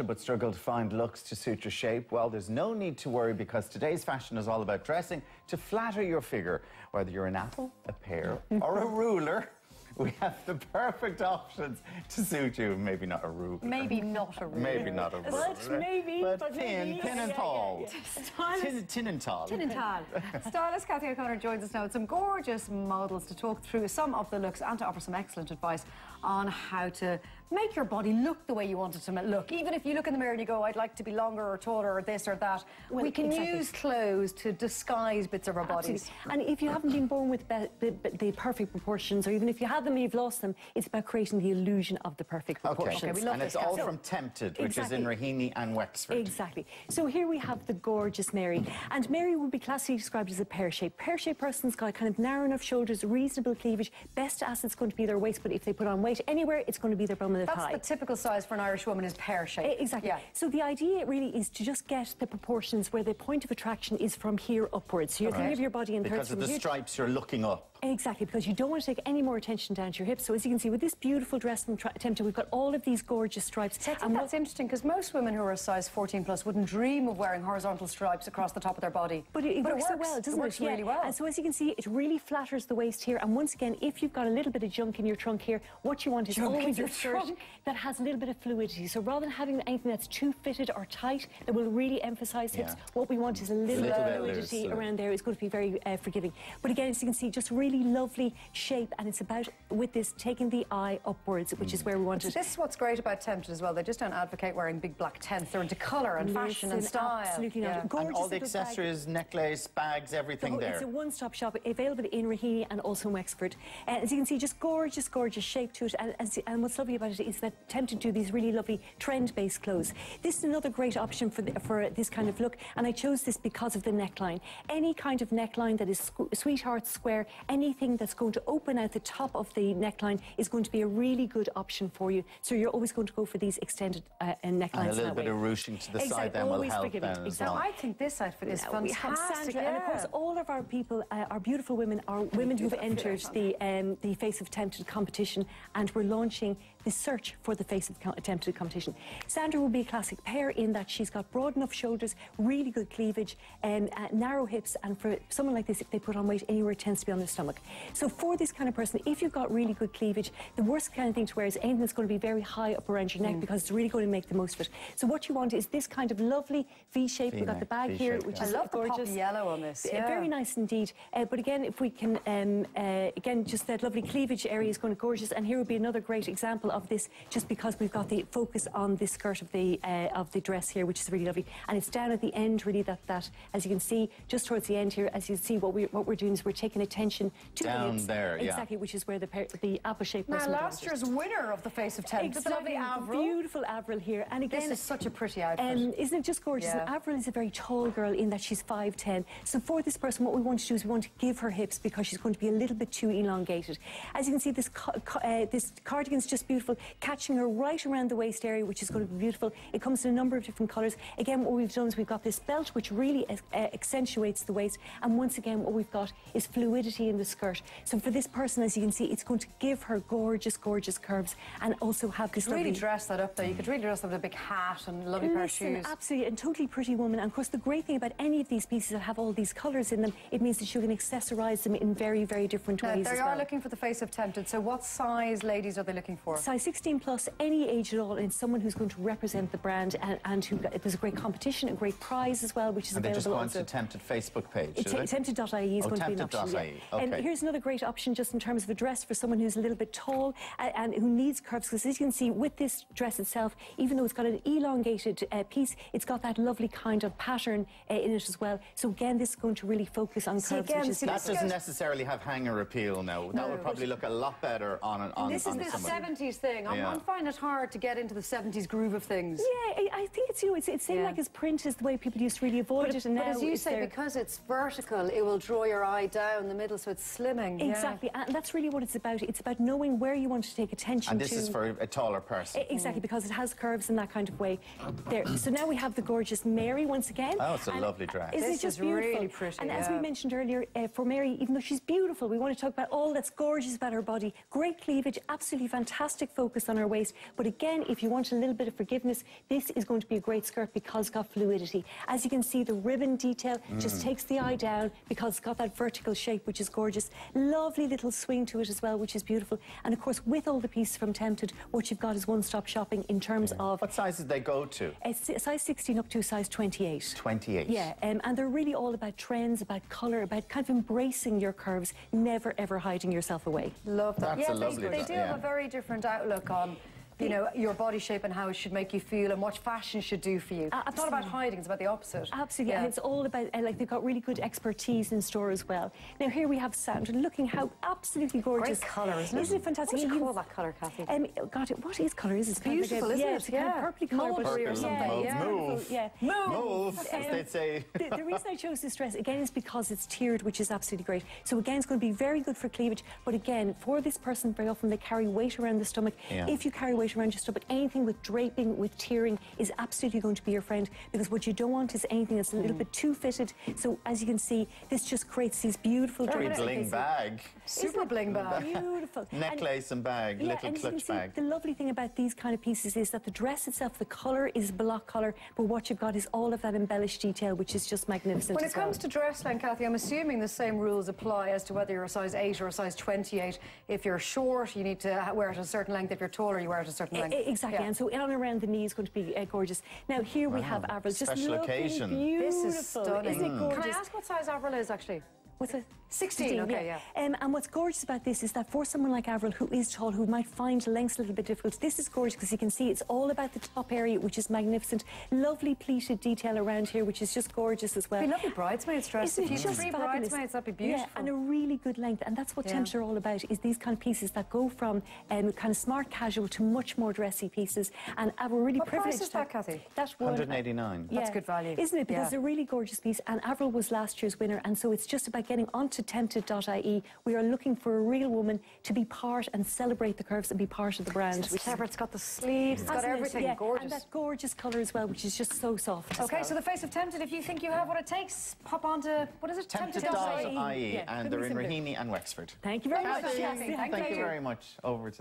but struggle to find looks to suit your shape? Well, there's no need to worry, because today's fashion is all about dressing to flatter your figure. Whether you're an apple, a pear, or a ruler, we have the perfect options to suit you. Maybe not a ruler. Maybe not a ruler. Maybe not a ruler. But thin and tall. Tin and tall. Tin and tall. Stylist Cathy O'Connor joins us now with some gorgeous models to talk through some of the looks and to offer some excellent advice on how to make your body look the way you want it to look. Even if you look in the mirror and you go, I'd like to be longer or taller or this or that, well, we can use clothes to disguise bits of our bodies. And if you haven't been born with the perfect proportions, or even if you have them and you've lost them, it's about creating the illusion of the perfect proportions. Okay, and it's all from Tempted, which is in Raheny and Wexford. Exactly. So here we have the gorgeous Mary. And Mary would be classically described as a pear-shaped. Pear-shaped person's got kind of narrow enough shoulders, reasonable cleavage. Best asset's going to be their waist, but if they put on weight anywhere, it's going to be their bum of the thigh. That's the typical size for an Irish woman, is pear-shaped. Exactly. Yeah. So the idea really is to just get the proportions where the point of attraction is from here upwards. So you're thinking of your body in thirds. Because of the stripes, you're looking up. Exactly, because you don't want to take any more attention down to your hips. So as you can see, with this beautiful dress from Tempted, we've got all of these gorgeous stripes. I think that's interesting, because most women who are a size 14 plus wouldn't dream of wearing horizontal stripes across the top of their body. But it works so well, doesn't it? It works really well. And so as you can see, it really flatters the waist here. And once again, if you've got a little bit of junk in your trunk here, what you want is always a skirt that has a little bit of fluidity. So rather than having anything that's too fitted or tight, that will really emphasise hips, what we want is a little bit of fluidity around there. It's going to be very forgiving. But again, as you can see, just really lovely shape, and it's about, with this, taking the eye upwards, which is where we want it. This is what's great about Tempted as well. They just don't advocate wearing big black tents. They're into colour and fashion and style. Absolutely not. And all the accessories, necklace, bags, everything there. It's a one-stop shop, available in Raheny and also in Wexford. As you can see, just gorgeous, gorgeous shape to it. And what's lovely about it is that Tempted do these really lovely trend-based clothes. This is another great option for this kind of look, and I chose this because of the neckline. Any kind of neckline that is sweetheart square, anything that's going to open out the top of the neckline is going to be a really good option for you. So you're always going to go for these extended necklines. And a little bit of ruching to the side then will help then as well. I think this outfit is fantastic. We have Sandra, and of course all of our people, our beautiful women, are women who've entered the Face of Tempted competition, and we're launching the search for the Face of Tempted competition. Sandra will be a classic pear in that she's got broad enough shoulders, really good cleavage, narrow hips, and for someone like this, if they put on weight anywhere, it tends to be on their stomach. So for this kind of person, if you've got really good cleavage, the worst kind of thing to wear is anything that's going to be very high up around your neck, because it's really going to make the most of it. So what you want is this kind of lovely V-shape. We've got the bag here, which is gorgeous. I love the poppy yellow on this. Very nice indeed. But again, if we can, again, just that lovely cleavage area is going to be gorgeous. And here would be another great example of this, just because we've got the focus on this skirt of the dress here, which is really lovely. And it's down at the end, really, that as you can see, just towards the end here, as you see, what we're doing is we're taking attention to down the hips. There, exactly, which is where the apple-shaped Now, person. last year's winner of the Face of Tempted, exactly, the lovely Avril. Beautiful Avril here. And again, this is such a pretty outfit. Isn't it just gorgeous? And Avril is a very tall girl in that she's 5'10". So for this person, what we want to do is we want to give her hips, because she's going to be a little bit too elongated. As you can see, this cardigan's just beautiful, catching her right around the waist area, which is going to be beautiful. It comes in a number of different colours. Again, what we've done is we've got this belt, which really accentuates the waist. And once again, what we've got is fluidity in the skirt. So for this person, as you can see, it's going to give her gorgeous, gorgeous curves, and also have this really dress that up, though. You could really dress up with a big hat and a lovely pair of shoes. Absolutely, and totally pretty woman. And of course, the great thing about any of these pieces that have all these colours in them, it means that you can accessorise them in very, very different ways as well. They are looking for the Face of Tempted. So what size ladies are they looking for? Size 16 plus, any age at all, and someone who's going to represent the brand, and who there's a great competition, a great prize as well, which is available. And they just go onto the Tempted Facebook page, Tempted.ie is going to be an option. Okay. And here's another great option, just in terms of a dress for someone who's a little bit tall and who needs curves, because as you can see, with this dress itself, even though it's got an elongated piece, it's got that lovely kind of pattern in it as well. So again, this is going to really focus on curves. Again, that doesn't necessarily have hanger appeal now. That would probably look a lot better on this is this 70s thing. I'm finding it hard to get into the 70s groove of things. Yeah, I think it's, it's seemed like as print is the way people used to really avoid it, and now, but as you say, because it's vertical, it will draw your eye down the middle, so it's slimming. Exactly, and that's really what it's about. It's about knowing where you want to take attention to. And this is for a taller person. Exactly, because it has curves in that kind of way. There. So now we have the gorgeous Mary once again. Oh, it's a lovely dress. Isn't it just beautiful? Really pretty. And as we mentioned earlier, for Mary, even though she's beautiful, we want to talk about all that's gorgeous about her body. Great cleavage, absolutely fantastic focus on her waist. But again, if you want a little bit of forgiveness, this is going to be a great skirt because it's got fluidity. As you can see, the ribbon detail just takes the eye down because it's got that vertical shape, which is gorgeous. Lovely little swing to it as well, which is beautiful. And of course, with all the pieces from Tempted, what you've got is one-stop shopping in terms of... What sizes they go to? Size 16 up to size 28. 28. Yeah, and they're really all about trends, about colour, about kind of embracing your curves, never ever hiding yourself away. Love that. That's a lovely they do have a very different outlook on, you know, your body shape and how it should make you feel and what fashion should do for you. It's not about hiding, it's about the opposite. Absolutely, and it's all about, like, they've got really good expertise in store as well. Now, here we have Sandra looking how absolutely gorgeous. Great colour, isn't it? Isn't it fantastic? What do you call that colour, Kathy? God, what is colour? Is it? It's beautiful, isn't it? It's kind of purpley colour. Mulberry or something. Move. Yeah. Move, as they'd say. The reason I chose this dress, again, is because it's tiered, which is absolutely great. So, again, it's going to be very good for cleavage. But, again, for this person, very often they carry weight around the stomach. If you carry weight around your stomach, anything with draping, with tiering is absolutely going to be your friend, because what you don't want is anything that's a little bit too fitted. So, as you can see, this just creates these beautiful Very bling bag. Super bling bag. Beautiful. Necklace and bag, little clutch bag. The lovely thing about these kind of pieces is that the dress itself, the colour is block colour, but what you've got is all of that embellished detail, which is just magnificent. When it comes to dress length, Kathy, I'm assuming the same rules apply as to whether you're a size 8 or a size 28. If you're short, you need to wear it at a certain length. If you're taller, you wear it at a certain length. Exactly, and so in and around the knee is going to be gorgeous. Now, here we have Avril, just Special looking occasion. beautiful. This is stunning. Isn't it gorgeous? Can I ask what size Avril is, actually? What's it? 16, okay, yeah. And what's gorgeous about this is that for someone like Avril, who is tall, who might find lengths a little bit difficult, this is gorgeous because you can see it's all about the top area, which is magnificent. Lovely pleated detail around here, which is just gorgeous as well. It'd be lovely bridesmaids dress. If you had 3 bridesmaids, that'd be beautiful. Yeah, and a really good length. And that's what Tempted are all about, is these kind of pieces that go from kind of smart casual to much more dressy pieces. And we're really privileged. What price is that, Kathy? That's 189. That's good value. Isn't it? Because it's a really gorgeous piece. And Avril was last year's winner. And so it's just about getting onto tempted.ie. We are looking for a real woman to be part and celebrate the curves and be part of the brand. It's clever. It's got the sleeves, it's got everything. Yeah, gorgeous. And that gorgeous colour as well, which is just so soft. Okay, so the face of Tempted, if you think you have what it takes, pop onto, what is it? Tempted.ie, and they're in Raheny and Wexford. Thank you very much. Thank you very much. Over to